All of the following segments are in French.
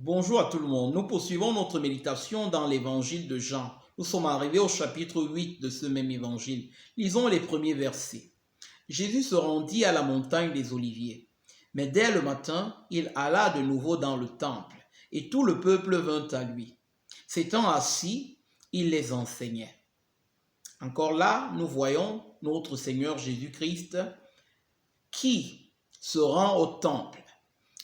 Bonjour à tout le monde. Nous poursuivons notre méditation dans l'évangile de Jean. Nous sommes arrivés au chapitre 8 de ce même évangile. Lisons les premiers versets. Jésus se rendit à la montagne des Oliviers. Mais dès le matin, il alla de nouveau dans le temple, et tout le peuple vint à lui. S'étant assis, il les enseignait. Encore là, nous voyons notre Seigneur Jésus-Christ qui se rend au temple.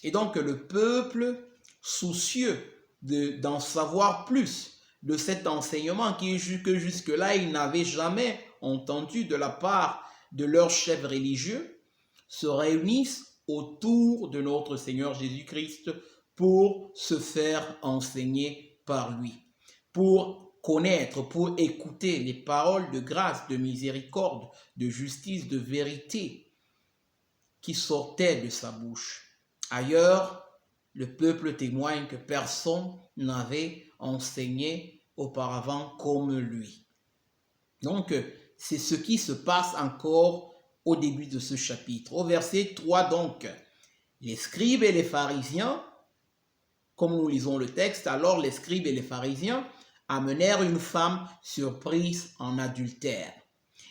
Et donc le peuple, soucieux d'en savoir plus de cet enseignement que jusque-là ils n'avaient jamais entendu de la part de leurs chefs religieux, se réunissent autour de notre Seigneur Jésus-Christ pour se faire enseigner par lui, pour connaître, pour écouter les paroles de grâce, de miséricorde, de justice, de vérité qui sortaient de sa bouche. Ailleurs, le peuple témoigne que personne n'avait enseigné auparavant comme lui. Donc, c'est ce qui se passe encore au début de ce chapitre. Au verset 3, donc, les scribes et les pharisiens, comme nous lisons le texte, alors les scribes et les pharisiens amenèrent une femme surprise en adultère.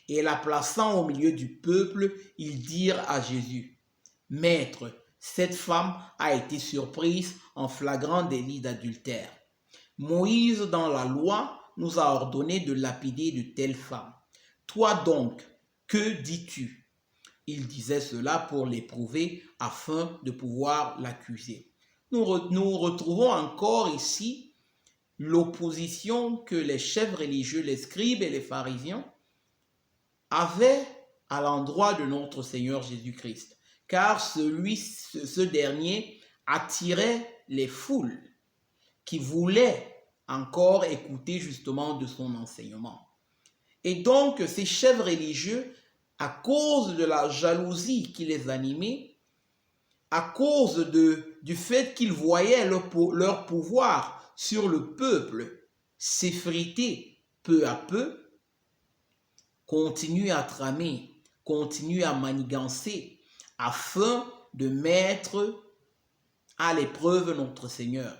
Et la plaçant au milieu du peuple, ils dirent à Jésus, « Maître, cette femme a été surprise en flagrant délit d'adultère. Moïse, dans la loi, nous a ordonné de lapider de telles femmes. Toi donc, que dis-tu » Il disait cela pour l'éprouver afin de pouvoir l'accuser. Nous retrouvons encore ici l'opposition que les chefs religieux, les scribes et les pharisiens avaient à l'endroit de notre Seigneur Jésus-Christ. Car ce dernier attirait les foules qui voulaient encore écouter justement de son enseignement. Et donc, ces chefs religieux, à cause de la jalousie qui les animait, à cause du fait qu'ils voyaient leur pouvoir sur le peuple s'effriter peu à peu, continuent à tramer, continuent à manigancer, afin de mettre à l'épreuve notre Seigneur,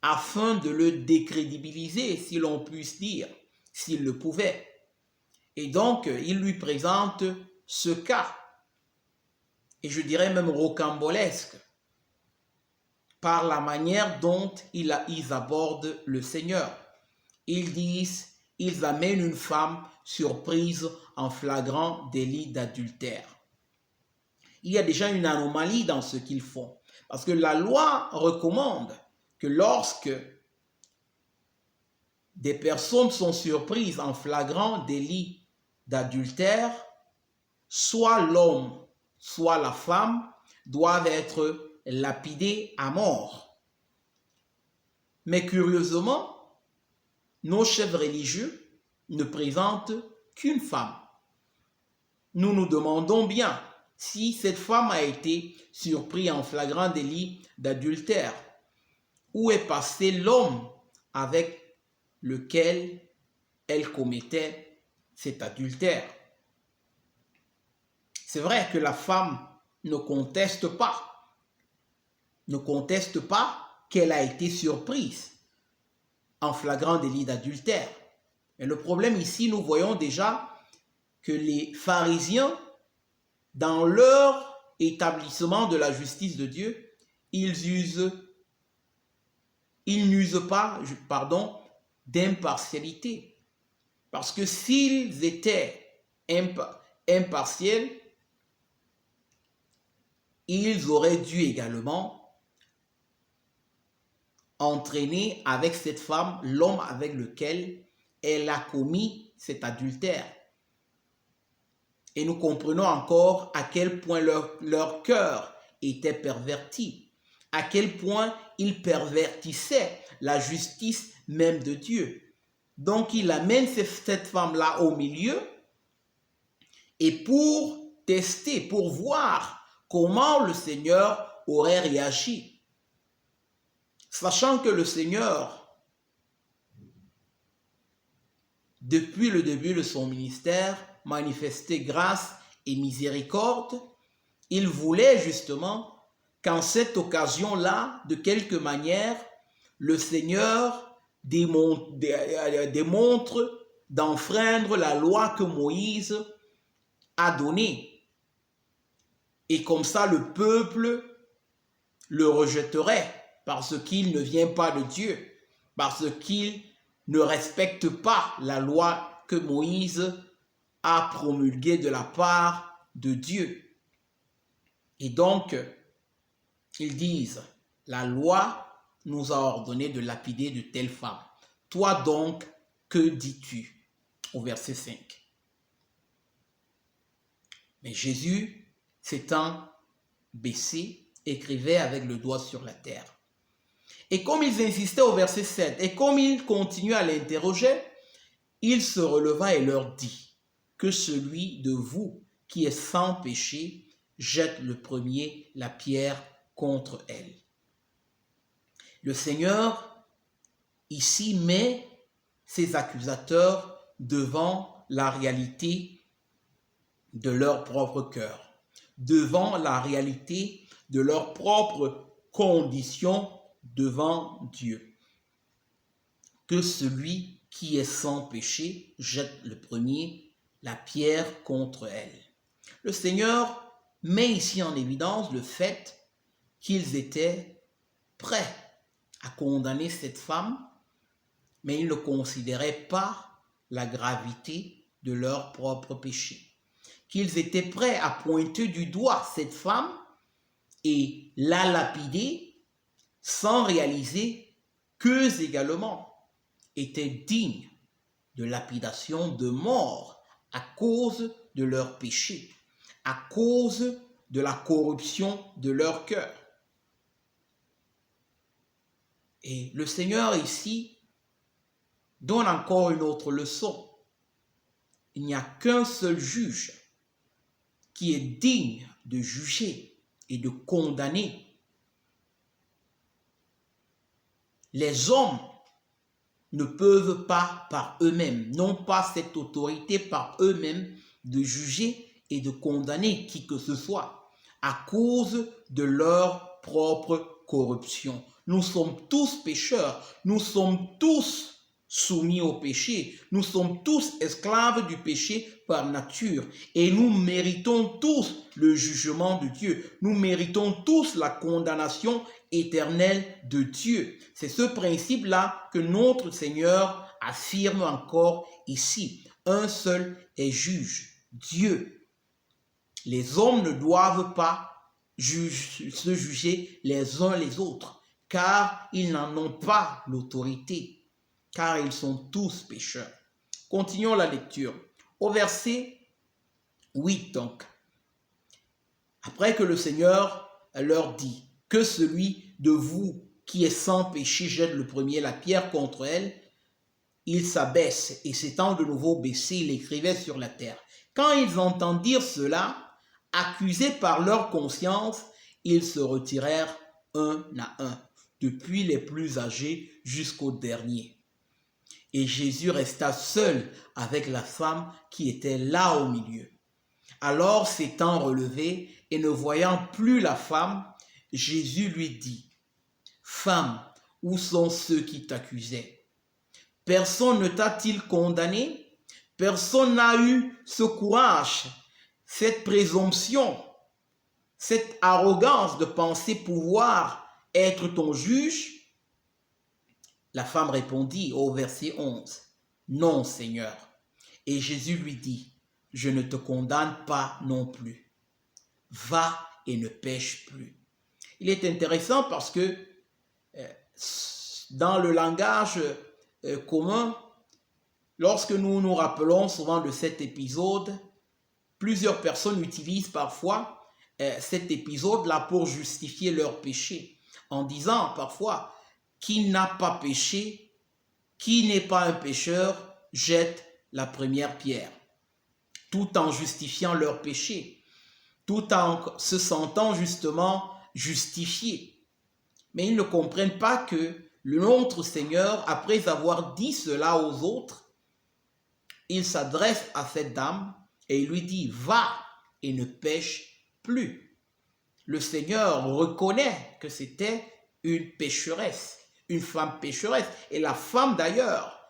afin de le décrédibiliser, si l'on puisse dire, s'il le pouvait. Et donc, il lui présente ce cas, et je dirais même rocambolesque, par la manière dont ils abordent le Seigneur. Ils amènent une femme surprise en flagrant délit d'adultère. Il y a déjà une anomalie dans ce qu'ils font. Parce que la loi recommande que lorsque des personnes sont surprises en flagrant délit d'adultère, soit l'homme, soit la femme doivent être lapidés à mort. Mais curieusement, nos chefs religieux ne présentent qu'une femme. Nous nous demandons bien si cette femme a été surprise en flagrant délit d'adultère. Où est passé l'homme avec lequel elle commettait cet adultère? C'est vrai que la femme ne conteste pas qu'elle a été surprise en flagrant délit d'adultère. Et le problème ici, nous voyons déjà que les pharisiens, dans leur établissement de la justice de Dieu, ils n'usent pas d'impartialité. Parce que s'ils étaient impartiels, ils auraient dû également entraîner avec cette femme l'homme avec lequel elle a commis cet adultère. Et nous comprenons encore à quel point leur cœur était perverti, à quel point ils pervertissaient la justice même de Dieu. Donc il amène cette femme-là au milieu et pour tester, pour voir comment le Seigneur aurait réagi. Sachant que le Seigneur, depuis le début de son ministère, manifestait grâce et miséricorde, il voulait justement qu'en cette occasion-là, de quelque manière, le Seigneur démontre d'enfreindre la loi que Moïse a donnée. Et comme ça, le peuple le rejetterait parce qu'il ne vient pas de Dieu, parce qu'il ne respecte pas la loi que Moïse a promulguée de la part de Dieu. Et donc, ils disent, la loi nous a ordonné de lapider de telles femmes. Toi donc, que dis-tu? Au verset 5. Mais Jésus, s'étant baissé, écrivait avec le doigt sur la terre. Et comme ils insistaient au verset 7, et comme ils continuaient à l'interroger, il se releva et leur dit, que celui de vous qui est sans péché jette le premier la pierre contre elle. Le Seigneur ici met ses accusateurs devant la réalité de leur propre cœur, devant la réalité de leur propre condition devant Dieu. Que celui qui est sans péché jette le premier la pierre contre elle. Le Seigneur met ici en évidence le fait qu'ils étaient prêts à condamner cette femme, mais ils ne considéraient pas la gravité de leur propre péché. Qu'ils étaient prêts à pointer du doigt cette femme et la lapider sans réaliser qu'eux également étaient dignes de lapidation, de mort à cause de leur péché, à cause de la corruption de leur cœur. Et le Seigneur ici donne encore une autre leçon. Il n'y a qu'un seul juge qui est digne de juger et de condamner. Les hommes ne peuvent pas par eux-mêmes, n'ont pas cette autorité par eux-mêmes de juger et de condamner qui que ce soit à cause de leur propre corruption. Nous sommes tous pécheurs, nous sommes tous soumis au péché, nous sommes tous esclaves du péché par nature et nous méritons tous le jugement de Dieu, nous méritons tous la condamnation éternelle de Dieu. C'est ce principe-là que notre Seigneur affirme encore ici. Un seul est juge, Dieu. Les hommes ne doivent pas se juger les uns les autres, car ils n'en ont pas l'autorité, car ils sont tous pécheurs. Continuons la lecture. Au verset 8 donc, après que le Seigneur leur dit que celui de vous qui est sans péché jette le premier la pierre contre elle, il s'abaisse et s'étant de nouveau baissé, il écrivait sur la terre. Quand ils entendirent cela, accusés par leur conscience, ils se retirèrent un à un, depuis les plus âgés jusqu'aux derniers. Et Jésus resta seul avec la femme qui était là au milieu. Alors s'étant relevé et ne voyant plus la femme, Jésus lui dit, « Femme, où sont ceux qui t'accusaient? Personne ne t'a-t-il condamné? Personne n'a eu ce courage, cette présomption, cette arrogance de penser pouvoir être ton juge? » La femme répondit au verset 11, « Non, Seigneur. » Et Jésus lui dit, « Je ne te condamne pas non plus. Va et ne pêche plus. » Il est intéressant parce que dans le langage commun, lorsque nous nous rappelons souvent de cet épisode, plusieurs personnes utilisent parfois cet épisode-là pour justifier leur péché, en disant parfois, qui n'a pas péché, qui n'est pas un pécheur, jette la première pierre, tout en justifiant leur péché, tout en se sentant justement justifiés. Mais ils ne comprennent pas que notre Seigneur, après avoir dit cela aux autres, il s'adresse à cette dame et il lui dit, va et ne pêche plus. le Seigneur reconnaît que c'était une pécheresse, une femme pécheresse. Et la femme d'ailleurs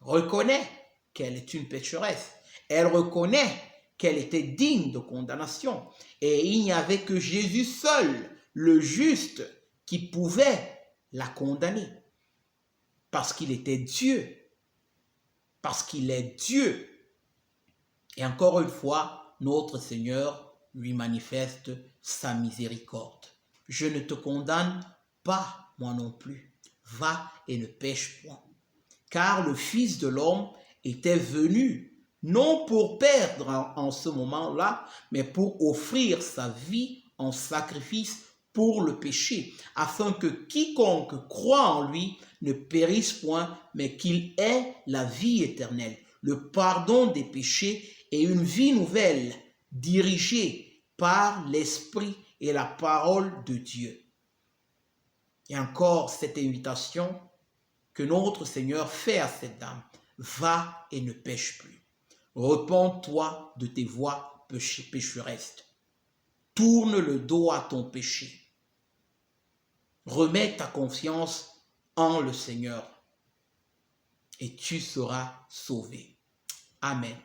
reconnaît qu'elle est une pécheresse. Elle reconnaît qu'elle était digne de condamnation. Et il n'y avait que Jésus seul, le juste, qui pouvait la condamner. Parce qu'il était Dieu. Parce qu'il est Dieu. Et encore une fois, notre Seigneur lui manifeste sa miséricorde. Je ne te condamne pas, moi non plus. Va et ne pêche point. Car le Fils de l'homme était venu, non pour perdre en ce moment-là, mais pour offrir sa vie en sacrifice pour le péché, afin que quiconque croit en lui ne périsse point, mais qu'il ait la vie éternelle, le pardon des péchés et une vie nouvelle dirigée par l'Esprit et la parole de Dieu. Et encore cette invitation que notre Seigneur fait à cette dame. Va et ne pêche plus. Repens-toi de tes voies pécheresses. Tourne le dos à ton péché. Remets ta confiance en le Seigneur et tu seras sauvé. Amen.